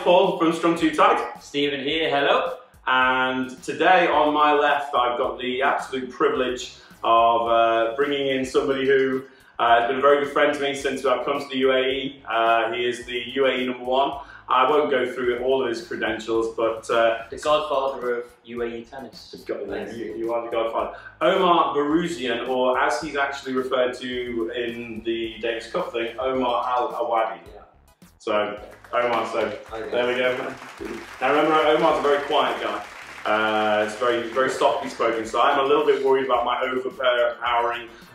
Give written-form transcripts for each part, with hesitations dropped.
it's Paul from Strung Too Tight. Stephen here, hello. And today on my left, I've got the absolute privilege of bringing in somebody who has been a very good friend to me since I've come to the UAE. He is the UAE #1. I won't go through all of his credentials, but... the Godfather of UAE Tennis. You are the Godfather. Omar Behroozian, or as he's actually referred to in the Davis Cup thing, Omar Al-Awadi. Yeah. So, Omar, there we go. Now remember, Omar's a very quiet guy. It's very softly spoken, so I'm a little bit worried about my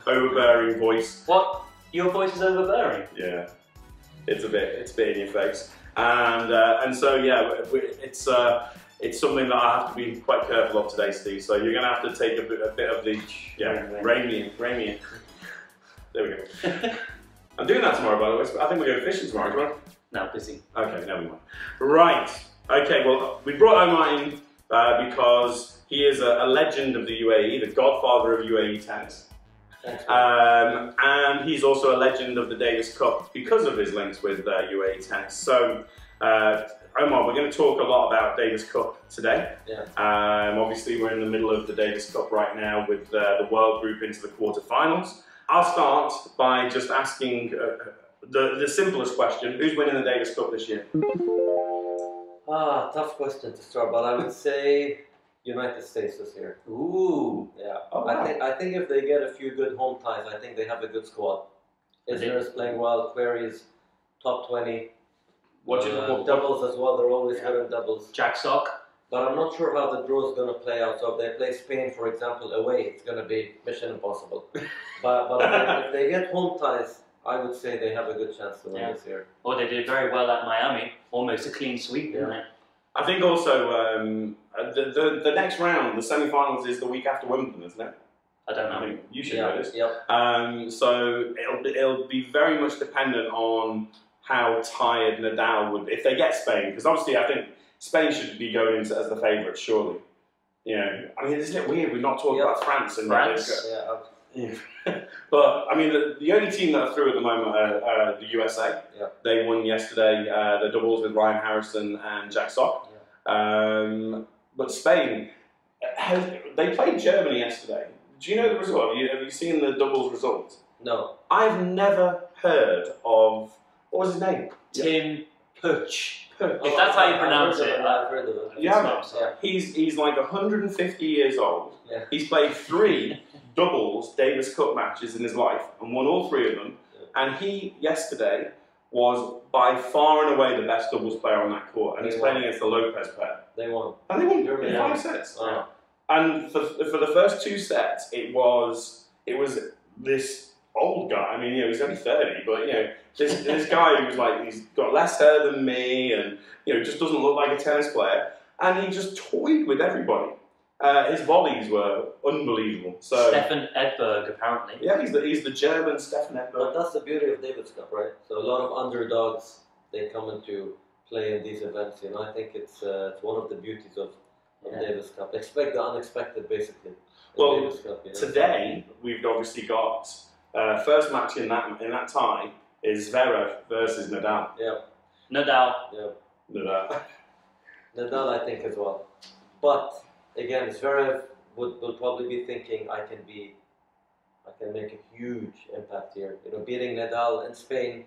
overbearing voice. What? Your voice is overbearing? Yeah. It's a bit in your face. And so yeah, it's something that I have to be quite careful of today, Steve. So you're going to have to take a bit of the rein me in. There we go. I'm doing that tomorrow, by the way. I think we're going fishing tomorrow, right? No, busy. Okay, never mind. Right. Okay. Well, we brought Omar in because he is a legend of the UAE, the Godfather of UAE Tennis. And he's also a legend of the Davis Cup because of his links with UAE Tennis. So, Omar, we're going to talk a lot about Davis Cup today. Yeah. Obviously, we're in the middle of the Davis Cup right now with the World Group into the quarterfinals. I'll start by just asking the simplest question: who's winning the Davis Cup this year? Tough question to start, but I would say United States this year. Ooh. Yeah. Oh, wow. I think if they get a few good home ties, I think they have a good squad. Isner is playing well. Query's top 20. Doubles as well. They're always good in doubles. Jack Sock. But I'm not sure how the draw is going to play out. So if they play Spain, for example, away, it's going to be mission impossible. but if they get home ties, I would say they have a good chance to win this year. Well, they did very well at Miami. Almost a clean sweep, didn't it? I think also the next round, the semi-finals, is the week after Wimbledon, isn't it? I don't know. I think you should know this. Yep. So it'll be very much dependent on how tired Nadal would, if they get Spain, because obviously I think Spain should be going into as the favourites, surely. You know, I mean, isn't it weird we're not talking about France and France? Yeah. But I mean, the only team that are through at the moment are the USA. Yeah. They won yesterday the doubles with Ryan Harrison and Jack Sock. Yeah. But Spain, they played Germany yesterday. Do you know the result? Have you seen the doubles result? No. I've never heard of, what was his name? Tim Puch. If that's how you pronounce it. I've heard of it. Yeah. He's like 150 years old. Yeah. He's played 3 doubles Davis Cup matches in his life and won all 3 of them. Yeah. And he, yesterday, was by far and away the best doubles player on that court. And he's playing against the Lopez pair. They won. And they won in 5 sets. Wow. And for the first 2 sets, it was this old guy. I mean, you know, he's only 30, but you know, this guy who's like, he's got less hair than me, and you know, just doesn't look like a tennis player. And he just toyed with everybody. His volleys were unbelievable. So Stefan Edberg, apparently. Yeah, he's the German Stefan Edberg. But that's the beauty of Davis Cup, right? So a lot of underdogs, they come into play in these events. You know, I think it's one of the beauties of Davis Cup. Expect the unexpected, basically. Well, Davis Cup, you know? Today we've obviously got first match in that tie is Zverev versus Nadal. Yeah. Nadal. Yeah. Nadal. Nadal, I think as well. But again, Zverev will probably be thinking, I can make a huge impact here. You know, beating Nadal in Spain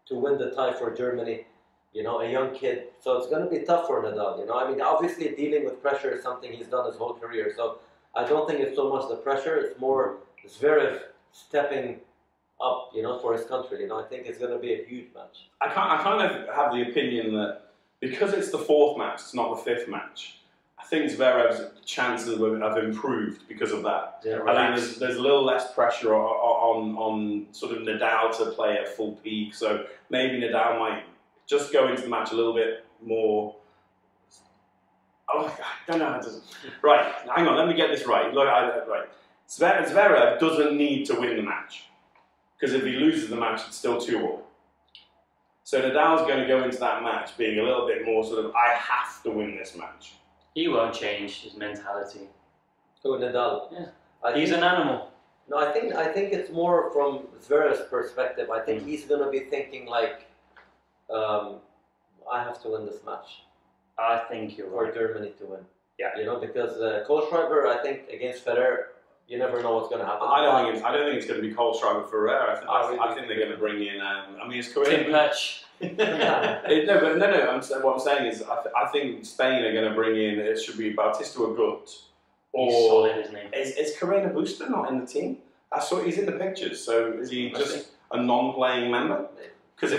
to win the tie for Germany. You know, a young kid. So it's going to be tough for Nadal. You know, I mean, obviously dealing with pressure is something he's done his whole career. So I don't think it's so much the pressure. It's more Zverev stepping up, you know, for his country. You know, I think it's going to be a huge match. I kind of have the opinion that because it's the 4th match, it's not the 5th match. I think Zverev's chances have improved because of that. Yeah, I think there's a little less pressure on sort of Nadal to play at full peak. So maybe Nadal might just go into the match a little bit more. Oh, I don't know how to. Right, hang on, let me get this right. Look, right. Zverev doesn't need to win the match because if he loses the match, it's still 2-2. So Nadal's going to go into that match being a little bit more sort of, I have to win this match. He won't change his mentality. Oh, Nadal. Yeah. He's an animal. No, I think it's more from Zverev's perspective. I think he's going to be thinking like, I have to win this match I think you're for right. Germany to win. Yeah. You know, because Kohlschreiber, I think against Federer, you never know what's going to happen. I don't think it's going to be Kohlschreiber Ferrer. I think they're going to bring in. I mean, it's Korea. Tim Perch. What I'm saying is, I think Spain are going to bring in. It should be Bautista Agut, He's or solid, isn't he? is Carreno Busta not in the team? I saw he's in the pictures. So is he just a non-playing member? Because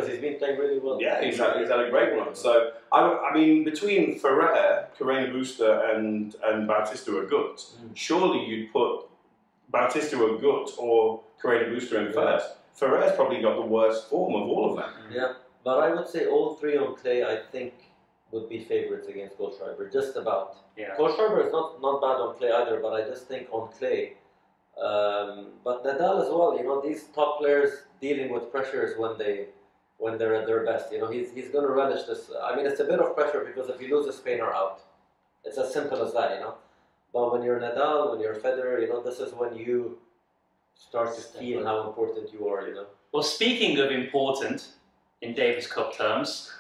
he's been playing really well. Yeah, he's had a great run. So I mean, between Ferrer, Carreno Busta, and Bautista Agut, surely you'd put Bautista Agut or Carreno Busta in first. Ferrer's probably got the worst form of all of them. Yeah, but I would say all three on clay, I think, would be favourites against Kohlschreiber, just about. Yeah. Kohlschreiber is not bad on clay either, but I just think on clay. But Nadal as well, you know, these top players dealing with pressures when they're at their best. You know, he's going to relish this. I mean, it's a bit of pressure because if you lose a Spain or out, it's as simple as that, you know. But when you're Nadal, when you're Federer, you know, this is when you start to feel how important you are, you know. Well, speaking of important in Davis Cup terms,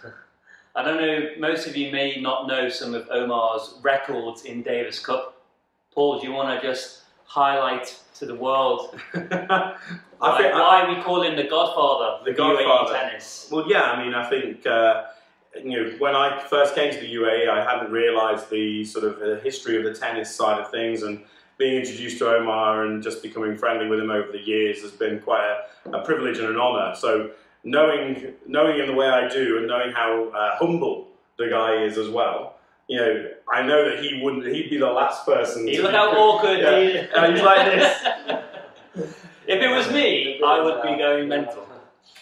I don't know, most of you may not know some of Omar's records in Davis Cup. Paul, do you want to just highlight to the world why we call him the Godfather of UAE Tennis? Well, yeah, I mean, I think when I first came to the UAE, I hadn't realised the sort of history of the tennis side of things, and being introduced to Omar and just becoming friendly with him over the years has been quite a privilege and an honour. So knowing him the way I do, and knowing how humble the guy is as well, you know, I know that he'd be the last person. Look how awkward he is. He's like this. If it was me, I would be going mental.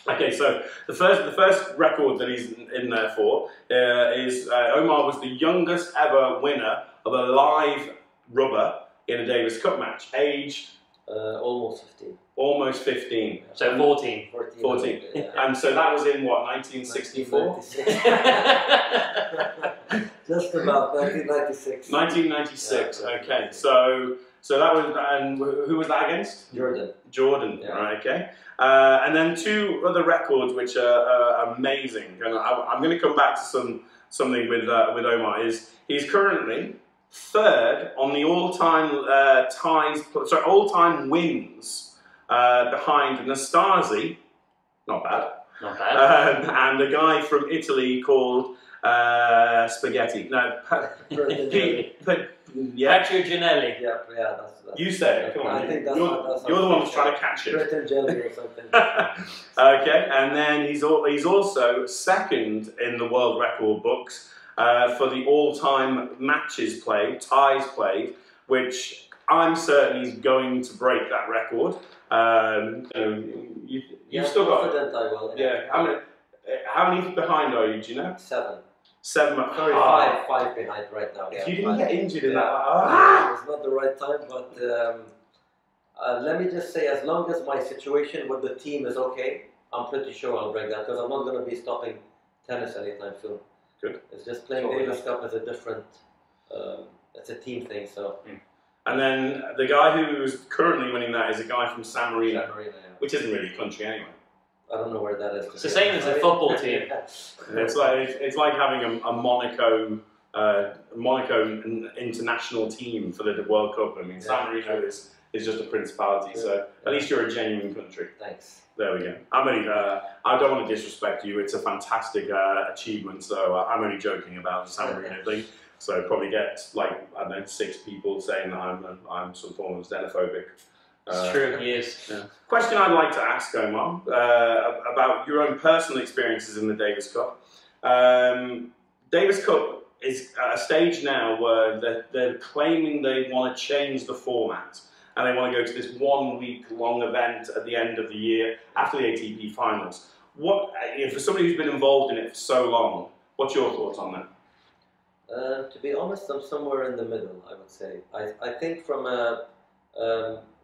Okay, so the first record that he's in there for is Omar was the youngest ever winner of a live rubber in a Davis Cup match, aged almost 15. Almost 15. So 14. 14. Yeah. And so that was in what, 1964? Just about 1996. 1996. Okay, so that was, and who was that against? Jordan. Yeah. Right. Okay. And then two other records which are amazing, and I'm going to come back to something with Omar. He's currently third on the all-time wins behind Nastasi, not bad, and a guy from Italy called Spaghetti. No, Petro Ginelli. Yeah, that's you say it. Come on, I think that's you're the one that's trying to catch it. Bread and jelly or something. Okay, and then he's also second in the world record books for the all-time matches played, ties played, which I'm certain he's going to break that record. You've still got. Confident I will. Yeah. How many behind are you? Do you know? 7. 7. Sorry, 5 behind right now. If you didn't get injured in that, it's not the right time. But let me just say, as long as my situation with the team is okay, I'm pretty sure I'll break that, because I'm not going to be stopping tennis anytime soon. Good. It's just playing Davis Cup is a different. It's a team thing, so. And then the guy who's currently winning that is a guy from San Marino, which isn't really a country anyway. I don't know where that is. It's the same as the football team. It's like having a Monaco international team for the World Cup. I mean, San Marino is just a principality, so at least you're a genuine country. Thanks. There we go. I don't want to disrespect you. It's a fantastic achievement. So I'm only joking about the San Marino thing. So probably get like, I don't know, 6 people saying that I'm some form of xenophobic. It's true, he is. Yeah. Question I'd like to ask, Omar, about your own personal experiences in the Davis Cup. Davis Cup is at a stage now where they're claiming they want to change the format, and they want to go to this 1 week long event at the end of the year after the ATP finals. For somebody who's been involved in it for so long, what's your thoughts on that? To be honest, I'm somewhere in the middle, I would say. I think from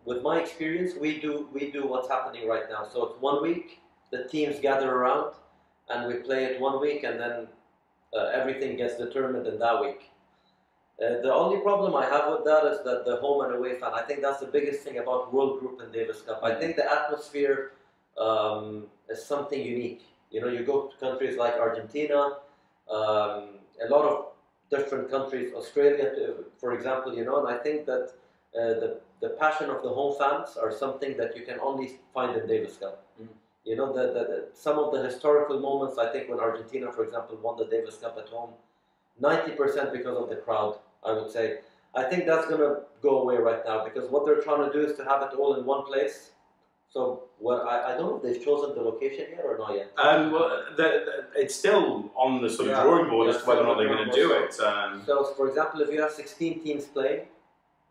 with my experience, we do what's happening right now. So it's 1 week, the teams gather around, and we play it 1 week, and then everything gets determined in that week. The only problem I have with that is that the home and away fan. I think that's the biggest thing about World Group and Davis Cup. I think the atmosphere is something unique. You know, you go to countries like Argentina, a lot of different countries, Australia, for example, you know, and I think that the passion of the home fans are something that you can only find in Davis Cup. You know, some of the historical moments, I think when Argentina, for example, won the Davis Cup at home, 90% because of the crowd, I would say. I think that's going to go away right now, because what they're trying to do is to have it all in one place. So, well, I don't know if they've chosen the location yet or not yet. Well, it's still on the sort of drawing board as to whether or not they're going to do it. So, for example, if you have 16 teams playing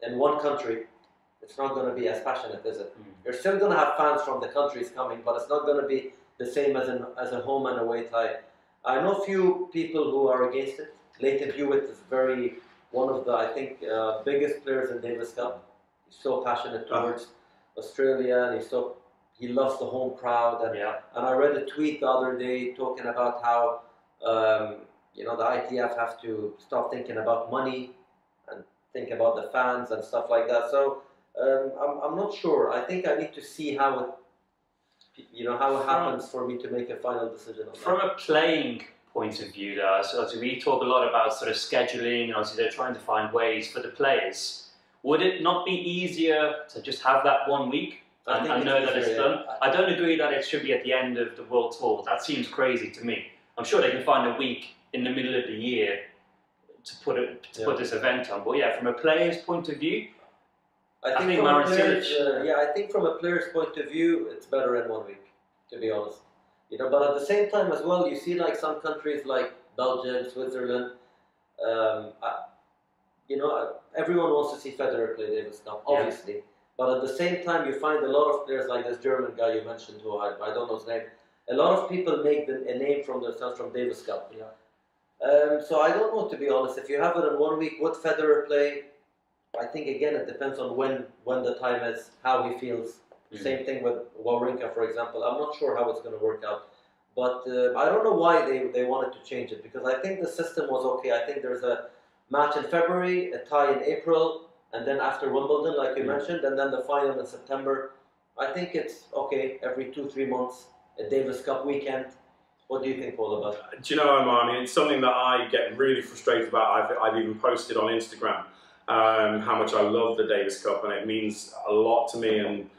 in one country, it's not going to be as passionate, is it? You're still going to have fans from the countries coming, but it's not going to be the same as a home and away tie. I know few people who are against it. Leighton Hewitt is one of the, I think, biggest players in Davis Cup. He's so passionate towards Australia, and he loves the home crowd. And, and I read a tweet the other day talking about how you know, the ITF have to stop thinking about money and think about the fans and stuff like that. So I'm not sure. I think I need to see how it happens for me to make a final decision on that. From a playing point of view, though, so we talk a lot about sort of scheduling, and obviously they're trying to find ways for the players. Would it not be easier to just have that 1 week and know that it's done? I don't agree that it should be at the end of the World Tour. That seems crazy to me. I'm sure they can find a week in the middle of the year to put this event on. But yeah, from a player's point of view, I think I think from a player's point of view, it's better in 1 week, to be honest. You know, but at the same time as well, you see like some countries like Belgium, Switzerland. You know, everyone wants to see Federer play Davis Cup, obviously. But at the same time, you find a lot of players like this German guy you mentioned, who I don't know his name. A lot of people make a name from themselves from Davis Cup. So I don't know, to be honest. If you have it in 1 week, would Federer play? I think again it depends on when the time is, how he feels. Same thing with Wawrinka, for example. I'm not sure how it's going to work out, but I don't know why they wanted to change it, because I think the system was okay. I think there's a match in February, a tie in April, and then after Wimbledon, like you mentioned, and then the final in September. I think it's okay every 2-3 months, a Davis Cup weekend. What do you think, Paul, about it? Do you know, Omar, I mean, it's something that I get really frustrated about. I've even posted on Instagram how much I love the Davis Cup, and it means a lot to me. And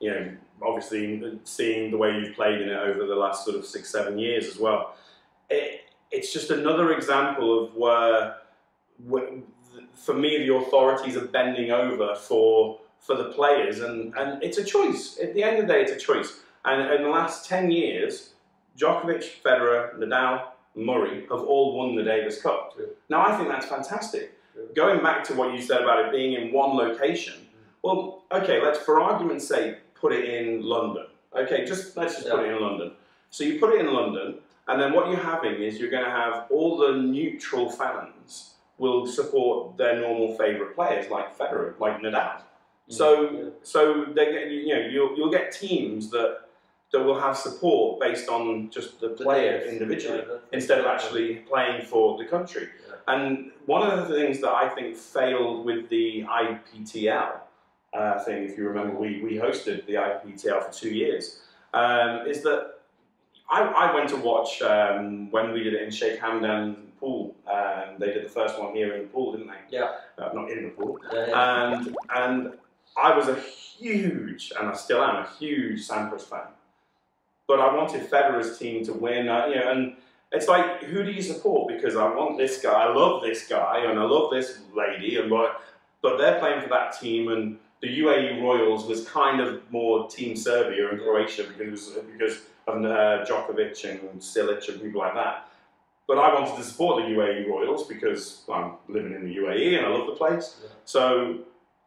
you know, obviously seeing the way you've played in it over the last sort of 6-7 years as well. It's just another example of where, for me, the authorities are bending over for the players, and it's a choice. At the end of the day, it's a choice. And in the last 10 years, Djokovic, Federer, Nadal, Murray have all won the Davis Cup. Now, I think that's fantastic. Going back to what you said about it being in one location, well, okay, let's, for argument's sake, put it in London. Okay, let's just put it in London. So you put it in London, and then what you're having is you're going to have all the neutral fans will support their normal favourite players, like Federer, like Nadal. So they you'll get teams that will have support based on just the player individually, instead of actually playing for the country. And one of the things that I think failed with the IPTL thing, if you remember, we hosted the IPTL for 2 years, is that I went to watch when we did it in Sheikh Hamdan's pool. They did the first one here in the pool, didn't they? Yeah. Not in the pool. And I was a huge, and I still am, a huge Sampras fan. But I wanted Federer's team to win, and it's like, who do you support? Because I want this guy, I love this guy, and I love this lady, but they're playing for that team, and the UAE Royals was kind of more Team Serbia and Croatia because of Djokovic and Silic and people like that. But I wanted to support the UAE Royals because I'm living in the UAE and I love the place. So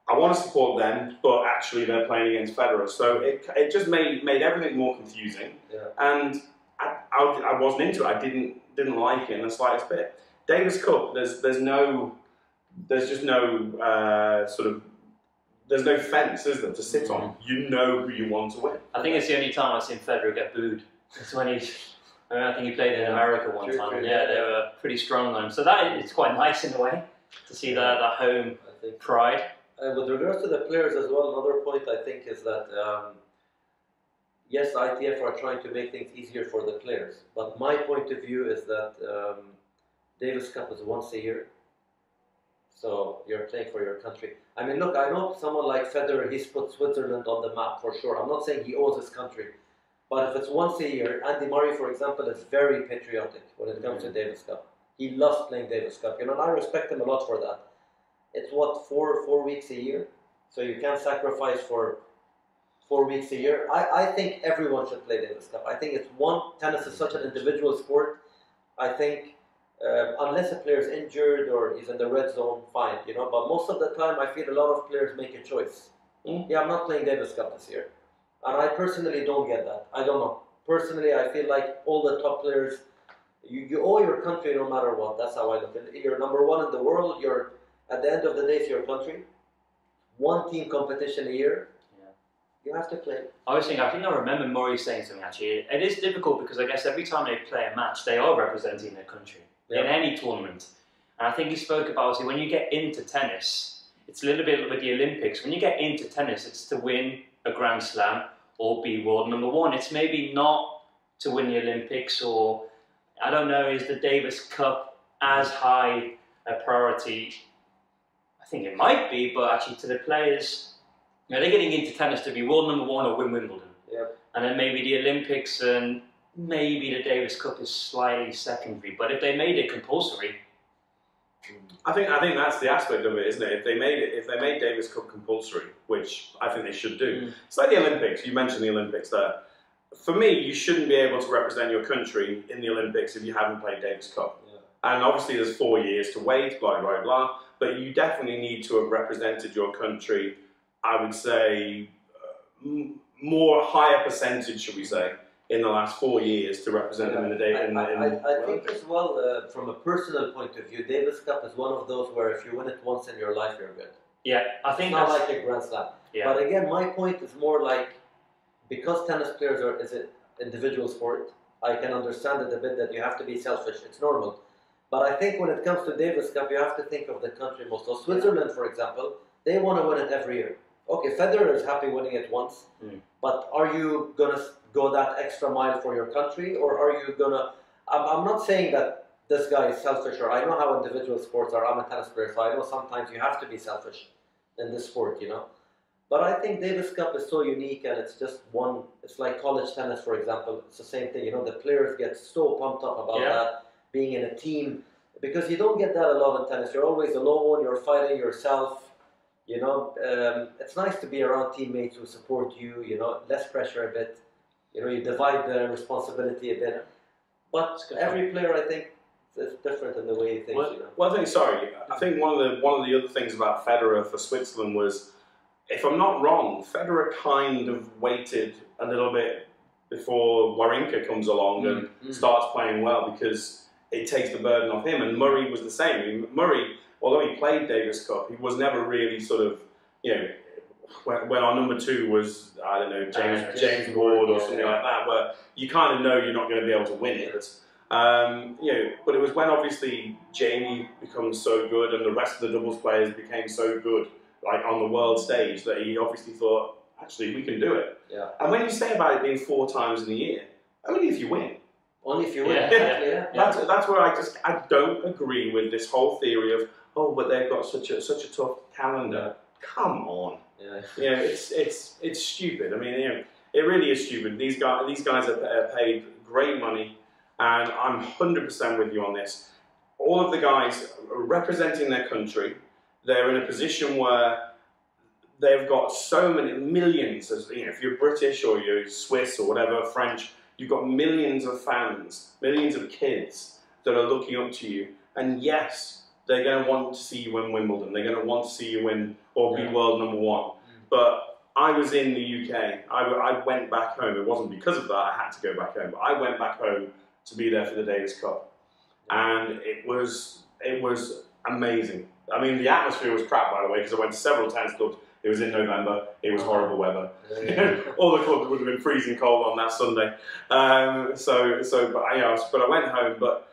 I want to support them, but actually they're playing against Federer. So it just made everything more confusing. And I wasn't into it. I didn't like it in the slightest bit. Davis Cup, there's just no there's no fence, is there, to sit on. You know who you want to win. I think it's the only time I've seen Federer get booed. It's when I think he played in America one time. Yeah, they were pretty strong on him. So it's quite nice in a way to see that home pride. With regards to the players as well, another point I think is that yes, ITF are trying to make things easier for the players. But my point of view is that Davis Cup is once a year. So you're playing for your country. I mean, look, I know someone like Federer, he's put Switzerland on the map for sure. I'm not saying he owes his country. But if it's once a year, Andy Murray, for example, is very patriotic when it comes to Davis Cup. He loves playing Davis Cup. You know, and I respect him a lot for that. It's what, four weeks a year? So you can't sacrifice for 4 weeks a year. I think everyone should play Davis Cup. I think tennis is such an individual sport. I think unless a player is injured or he's in the red zone, fine, you know. But most of the time, I feel a lot of players make a choice. Yeah, I'm not playing Davis Cup this year. And I personally don't get that. I don't know. Personally, I feel like all the top players, you owe your country no matter what. That's how I look at it. You're number one in the world. At the end of the day, it's your country. One team competition a year. You have to play. I think I remember Murray saying something actually. It is difficult because I guess every time they play a match, they are representing their country in any tournament. And I think he spoke about, obviously, when you get into tennis, it's a little bit with the Olympics. When you get into tennis, it's to win a Grand Slam or be world number one. It's maybe not to win the Olympics, or I don't know, is the Davis Cup as high a priority? I think it might be, but actually to the players, you know, they're getting into tennis to be world number one or win Wimbledon. Yep. And then maybe the Olympics and maybe the Davis Cup is slightly secondary. But if they made it compulsory, I think that's the aspect of it, isn't it? If they made Davis Cup compulsory, which I think they should do. It's like the Olympics. You mentioned the Olympics there. For me, you shouldn't be able to represent your country in the Olympics if you haven't played Davis Cup. Yeah. And obviously there's 4 years to wait, blah, blah, blah. But you definitely need to have represented your country, I would say, higher percentage, should we say, in the last 4 years to represent them in the day. I think as well, from a personal point of view, Davis Cup is one of those where if you win it once in your life, you're good. Yeah, I think it's not like a Grand Slam. Yeah. But again, my point is more like, because tennis players is an individual sport, I can understand it a bit that you have to be selfish. It's normal. But I think when it comes to Davis Cup, you have to think of the country most. So Switzerland, for example, they want to win it every year. Okay, Federer is happy winning it once, but are you going to go that extra mile for your country, or are you going to... I'm not saying that this guy is selfish, or I know how individual sports are. I'm a tennis player, so I know sometimes you have to be selfish in this sport, you know. But I think Davis Cup is so unique, and it's just one... It's like college tennis, for example. It's the same thing, you know. The players get so pumped up about that, being in a team, because you don't get that a lot in tennis. You're always alone, you're fighting yourself. You know, it's nice to be around teammates who support you, you know, less pressure a bit. You know, you divide the responsibility a bit. But every player, I think, is different in the way he thinks, well, you know. Well, I think one of the other things about Federer for Switzerland was, if I'm not wrong, Federer kind of waited a little bit before Wawrinka comes along and starts playing well, because it takes the burden off him. And Murray was the same. I mean, Murray, although he played Davis Cup, he was never really sort of, you know, when our number two was, I don't know, James Ward or something like that, where you kind of know you're not going to be able to win it. You know, but it was when obviously Jamie becomes so good and the rest of the doubles players became so good, like on the world stage, that he obviously thought, actually, we can do it. Yeah. And when you say about it being 4 times in a year, only if you win. Only if you win, exactly, That's where I don't agree with this whole theory of, oh, but they've got such a tough calendar. Come on. Yeah. You know, it's stupid. I mean, you know, it really is stupid. These guys are paid great money, and I'm 100% with you on this. All of the guys are representing their country. They're in a position where they've got so many millions. You know, if you're British or you're Swiss or whatever, French, you've got millions of fans, millions of kids that are looking up to you. And yes, they're going to want to see you win Wimbledon. They're going to want to see you win or be world number one. But I was in the UK. I went back home. It wasn't because of that I had to go back home, but I went back home to be there for the Davis Cup, and it was amazing. I mean, the atmosphere was crap, by the way, because I went to several tennis clubs. It was in November. It was horrible weather. All the clubs would have been freezing cold on that Sunday. But I went home. But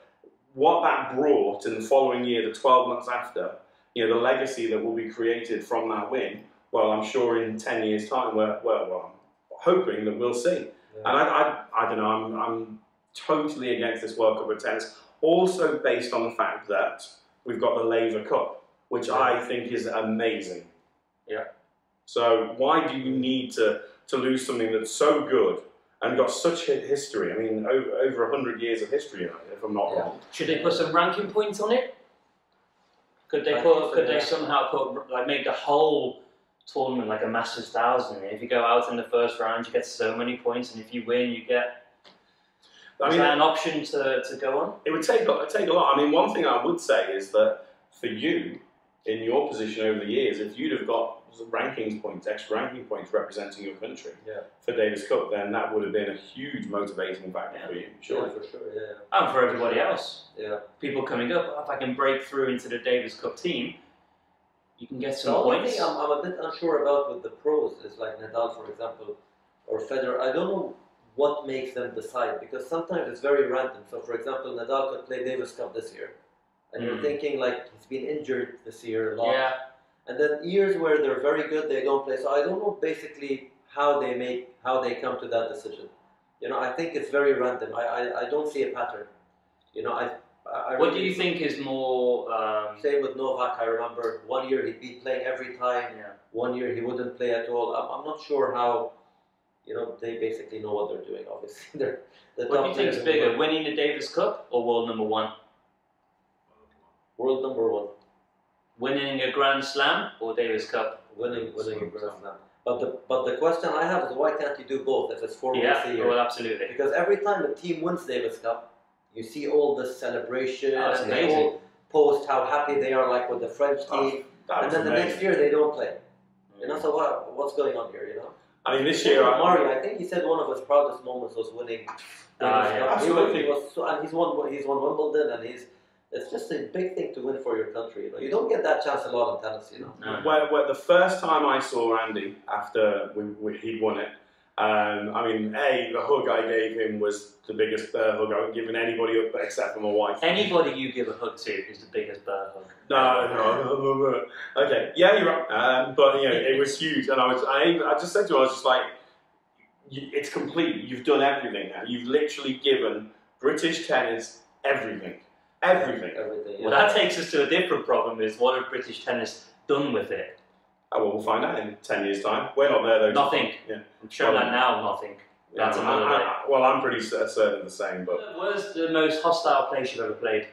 what that brought in the following year, the 12 months after, you know, the legacy that will be created from that win. Well, I'm sure in 10 years' time, well, I'm hoping that we'll see. And I don't know, I'm totally against this World Cup of Tennis, also based on the fact that we've got the Laver Cup, which I think is amazing. Yeah. So why do you need to lose something that's so good and got such history? I mean, over 100 years of history, if I'm not wrong. Should they put some ranking points on it? Could they somehow put, like, make the whole tournament like a Masters 1000? If you go out in the first round, you get so many points, and if you win, you get. Is that an option to go on? It would take a lot. I mean, one thing I would say is that for you, in your position over the years, if you'd have got rankings points, extra ranking points representing your country for Davis Cup, then that would have been a huge motivating factor for you, sure. Yeah, for sure, yeah. And for everybody else. Yeah. People coming up, if I can break through into the Davis Cup team, you can get some the only points. thing I'm a bit unsure about with the pros is like Nadal, for example, or Federer. I don't know what makes them decide, because sometimes it's very random. So, for example, Nadal could play Davis Cup this year, and you're thinking like he's been injured this year a lot. Yeah. And then years where they're very good, they don't play. So I don't know basically how they come to that decision. You know, I think it's very random. I don't see a pattern. You know, what do you think is more? Same with Novak. I remember 1 year he'd be playing every time. Yeah. 1 year he wouldn't play at all. I'm not sure how. You know, they basically know what they're doing. Obviously, What do you think is bigger, winning the Davis Cup or world number one? World number one. Winning a Grand Slam or Davis Cup? Winning a Grand Slam. But the question I have is, why can't you do both if it's 4 weeks a year? Well, absolutely. Because every time a team wins Davis Cup, you see all this celebration, and they all post how happy they are, like with the French team, and then the next year they don't play. You know, so what's going on here? You know. I mean, this year, Murray, I think he said one of his proudest moments was winning Davis Cup. Absolutely. And he's won Wimbledon, and it's just a big thing to win for your country. You know, you don't get that chance a lot in tennis. You know. No. Well, the first time I saw Andy after he'd won it, I mean, the hug I gave him was the biggest hug I've given anybody up except for my wife. Anybody you give a hug to is the biggest bear hug. No. Okay, yeah, you're right. But you know, it was huge, and I just said to him, I was just like, it's complete. You've done everything now. You've literally given British tennis everything. Everything. Yeah. Well, that takes us to a different problem: is what have British tennis done with it? Oh, well, we'll find out in 10 years' time. We're not there, though. Nothing. Yeah. I'm sure that now, nothing. That's another way. Well, I'm pretty certain the same, but... Where's the most hostile place you've ever played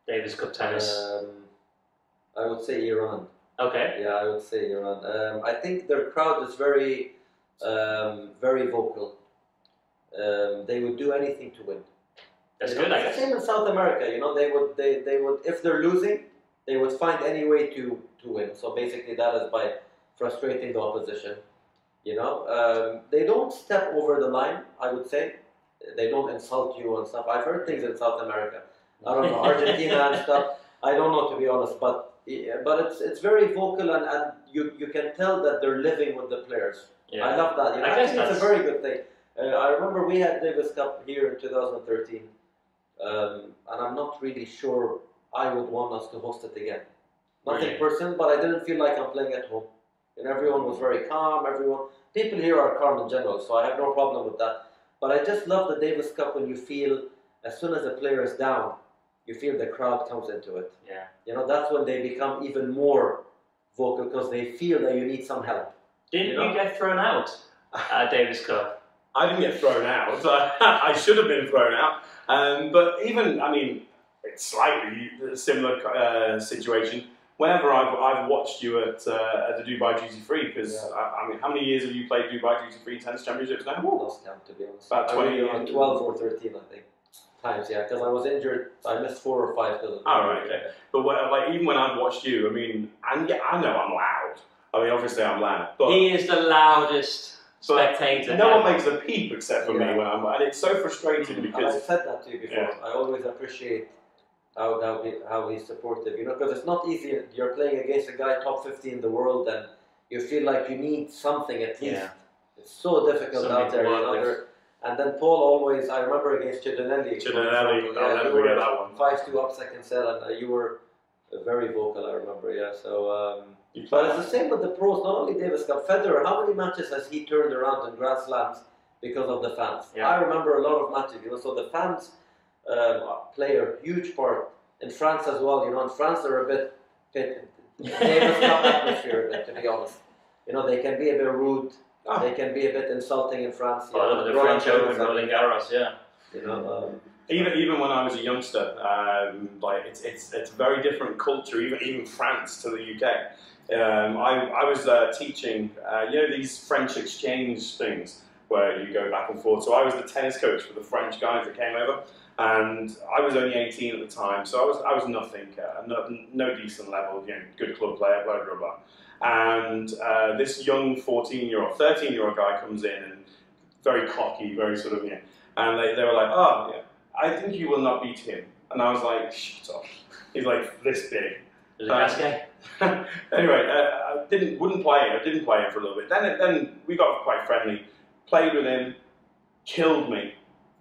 Davis Cup tennis? I would say Iran. Okay. Yeah, I would say Iran. I think their crowd is very vocal. They would do anything to win. That's good, I guess. Same in South America, you know, they would if they're losing, they would find any way to win. So basically that is by frustrating the opposition. You know, they don't step over the line, I would say. They don't insult you and stuff. I've heard things in South America. I don't know, Argentina and stuff. I don't know, to be honest, but it's very vocal, and you can tell that they're living with the players. Yeah. I love that. You know, I think it's a very good thing. I remember we had Davis Cup here in 2013, and I'm not really sure I would want us to host it again. Nothing personal, but I didn't feel like I'm playing at home. And everyone was very calm. People here are calm in general, so I have no problem with that. But I just love the Davis Cup when you feel, as soon as a player is down, you feel the crowd comes into it. Yeah. You know, that's when they become even more vocal, because they feel that you need some help. Didn't you get thrown out at Davis Cup? I didn't get thrown out. I should have been thrown out. But even, I mean, it's slightly a similar situation. Whenever I've watched you at the Dubai Duty Free, because I mean, how many years have you played Dubai Duty Free Tennis Championships now? I lost count, to be honest. About 20, 12 or 13, I think. Times, yeah, because I was injured. I missed 4 or 5 because of okay. But like, even when I've watched you, I mean, and yeah, I know I'm loud. I mean, obviously I'm loud. But he is the loudest spectator. No one makes a peep except for me when I'm, and it's so frustrating because I've said that to you before. I always appreciate how he's supportive, you know, because it's not easy. You're playing against a guy top 50 in the world, and you feel like you need something at least. Yeah. It's so difficult out there. And then Paul always, I remember against Chidinelli. I'll never forget that one. 5-2 up second set, and you were very vocal, I remember, yeah. So, but it's the same with the pros, not only Davis Cup. Federer, how many matches has he turned around in Grand Slams because of the fans. Yeah. I remember a lot of matches, so the fans play a huge part in France as well. In France they're a bit Davis Cup atmosphere, to be honest. They can be a bit rude. Oh. They can be a bit insulting in France. The French Open, Roland Garros, yeah. Even when I was a youngster, it's a very different culture, even France to the UK. I was teaching, these French exchange things where you go back and forth. So I was the tennis coach for the French guys that came over, and I was only 18 at the time, so I was nothing, no decent level, good club player, blah blah blah. And this young 13-year-old guy comes in and very cocky, very sort of, and they were like, oh, yeah, I think you will not beat him. And I was like, shut up. He's like this big. Was it Gasquet? Anyway, I didn't play him for a little bit. Then we got quite friendly. Played with him,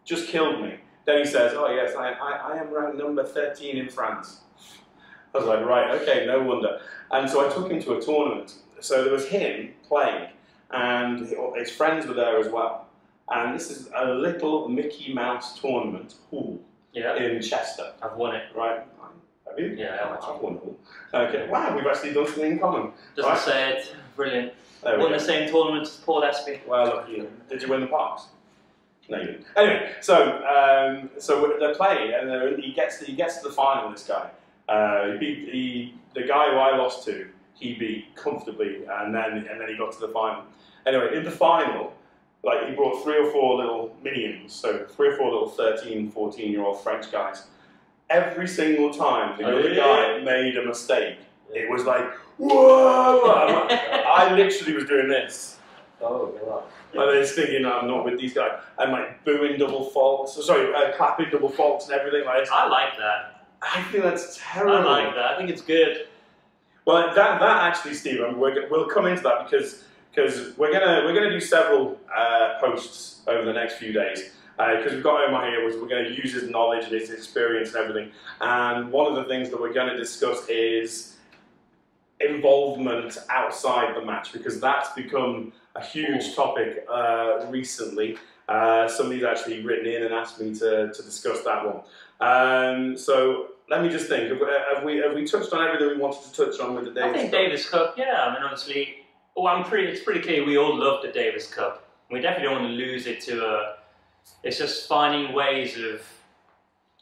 just killed me. Then he says, oh yes, I am ranked number 13 in France. I was like, right, okay, no wonder. And so I took him to a tournament. So there was him playing, and his friends were there as well. And this is a little Mickey Mouse tournament pool in Chester. I've won it. Right? Have you? Yeah, I've won it. Okay, wow, we've actually done something in common. Doesn't say it. Brilliant. Won the same tournament as Paul Espy. Well, look, did you win the Parks? No, you didn't. Anyway, so they're playing, and he gets to the final. This guy, he beat the guy who I lost to. He beat comfortably, and then he got to the final. Anyway, in the final, he brought 3 or 4 little minions, so 3 or 4 little 13, 14-year-old French guys. Every single time the other guy made a mistake, it was like, whoa! I literally was doing this. Oh, God. I was thinking, I'm not with these guys. I'm booing double faults, clapping double faults and everything like this. I like that. I think that's terrible. I like that. I think it's good. Well, that actually, Stephen, we'll come into that because we're gonna do several posts over the next few days. Because we've got Omar here, we're going to use his knowledge and his experience and everything. And one of the things that we're going to discuss is involvement outside the match, because that's become a huge topic recently. Somebody's actually written in and asked me to discuss that one. So let me just think. Have we touched on everything we wanted to touch on with the Davis Cup? I think Davis Cup, yeah. I mean, obviously, it's pretty clear we all love the Davis Cup. We definitely don't want to lose it to a... It's just finding ways of,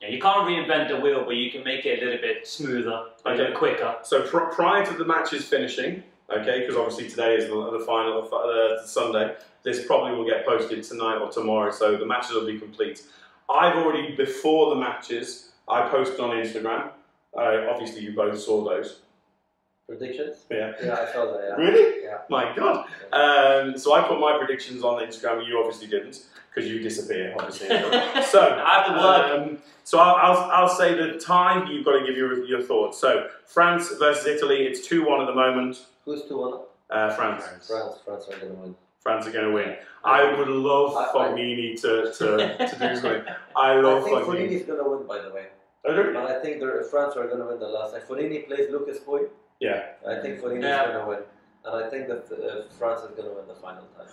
you can't reinvent the wheel, but you can make it a little bit smoother, a little quicker. So prior to the matches finishing, okay, because obviously today is the final, Sunday, this probably will get posted tonight or tomorrow, so the matches will be complete. I've already, before the matches, I posted on Instagram. Obviously you both saw those. Predictions? Yeah. Yeah, I saw that, yeah. Really? Yeah. My God. So I put my predictions on Instagram, you obviously didn't. Because you disappear, obviously. So I have to work. So I'll say the time. You've got to give your thoughts. So France versus Italy. It's 2-1 at the moment. Who's 2-1? France. France are going to win. France are going to win. I would love Fognini to do something. I love Fognini. I think Fognini's going to win, by the way. Okay. But I think France are going to win the last. Fognini plays Lucas Pouille. Yeah. I think Fognini's going to win. And I think that France is going to win the final time.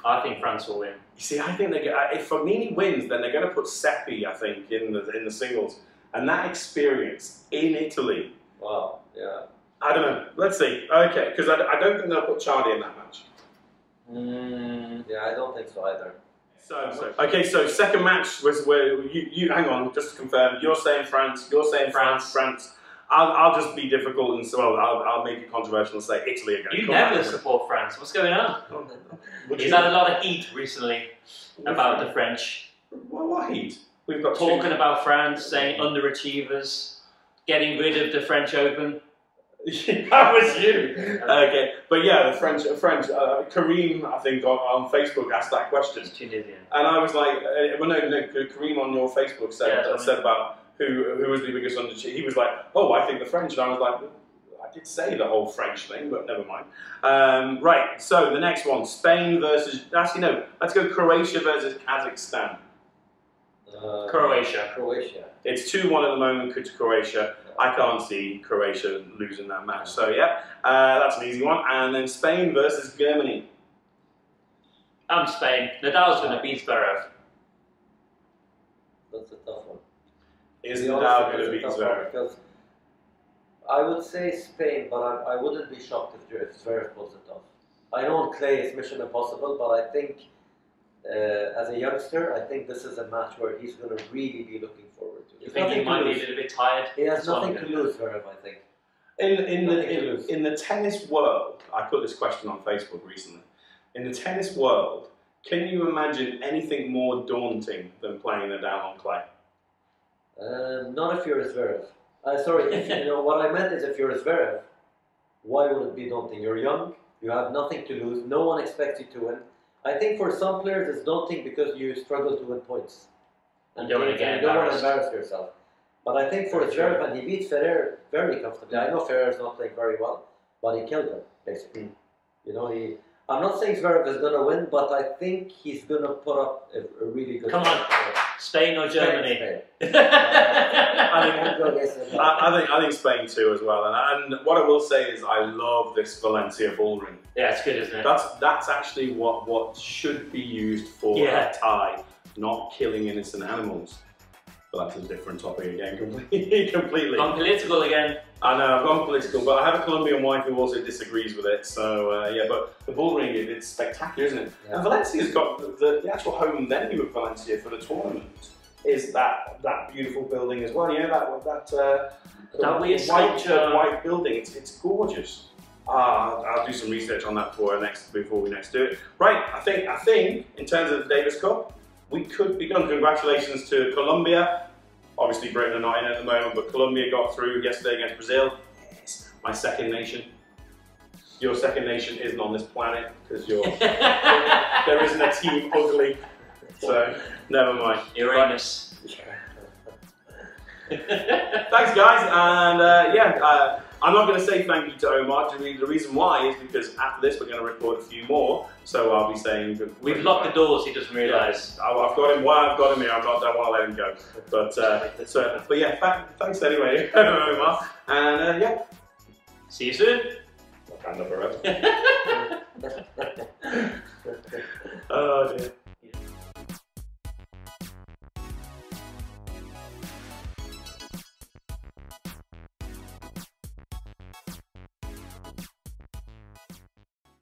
I think France will win. You see, I think if Fognini wins, then they're going to put Seppi, I think, in the singles, and that experience in Italy. Wow. Yeah. I don't know. Let's see. Okay, because I don't think they'll put Charlie in that match. Yeah, I don't think so either. So second match was where you hang on, just to confirm. You're saying France. You're saying France. I'll just be difficult and I'll make it controversial and say Italy are going to come out. You never support France. What's going on? He's had a lot of heat recently about the French. What heat? We've got talking about France, saying underachievers, getting rid of the French Open. That was you. Okay, but yeah, the French. Kareem, I think, on Facebook asked that question. It's Tunisian. And I was like, well, no. Kareem on your Facebook said about who was the biggest underachiever. He was like, oh, I think the French. And I was like, I did say the whole French thing, but never mind. Right. So the next one, Spain versus. Actually, no. Let's go Croatia versus Kazakhstan. Croatia. It's 2-1 at the moment to Croatia. I can't see Croatia losing that match. So yeah, that's an easy one. And then Spain versus Germany. I'm Spain. Nadal's going to beat Zverev. That's a tough one. Is Nadal going to beat Zverev? Because I would say Spain, but I wouldn't be shocked if Zverev pulls it off. I know on clay it's mission impossible, but I think as a youngster, I think this is a match where he's going to really be looking forward to. You think he might be a little bit tired? He has nothing to lose, Zverev, I think. In the tennis world, I put this question on Facebook recently. In the tennis world, can you imagine anything more daunting than playing Nadal on clay? Not if you're Zverev. Sorry, if, you know what I meant is if you're Zverev, why would it be daunting? You're young, you have nothing to lose, no one expects you to win. I think for some players it's daunting because you struggle to win points. And you don't want to embarrass yourself. But I think for Zverev, and he beat Ferrer very comfortably. I know Ferrer's not playing very well, but he killed him, basically. You know, I'm not saying Zverev is going to win, but I think he's going to put up a really good Come on, Spain or Germany? Spain. I think Spain too as well. And what I will say is I love this Valencia ball ring. Yeah, it's good, isn't it? That's actually what should be used for a tie, not killing innocent animals. But that's a different topic again, completely. Gone political again. I know, I've gone political, but I have a Colombian wife who also disagrees with it. So yeah, but the bull ring, it's spectacular, isn't it? Yeah. And Valencia's got the actual home venue of Valencia for the tournament is that beautiful building as well. You know that weird sculpture, white building. It's gorgeous. I'll do some research on that before we next do it. Right, I think in terms of the Davis Cup, we could be done. Congratulations to Colombia. Obviously Britain are not in at the moment, but Colombia got through yesterday against Brazil. Yes, my second nation. Your second nation isn't on this planet because there isn't a team ugly. So never mind. Uranus. Thanks guys, and I'm not going to say thank you to Omar. The reason why is because after this we're going to record a few more, so I'll be saying we've locked the doors. He doesn't realise. Yeah, I've got him. Why I've got him here, I don't want to let him go. But yeah, thanks anyway, Omar, and yeah. See you soon. I'll hand up a rope. Oh dear.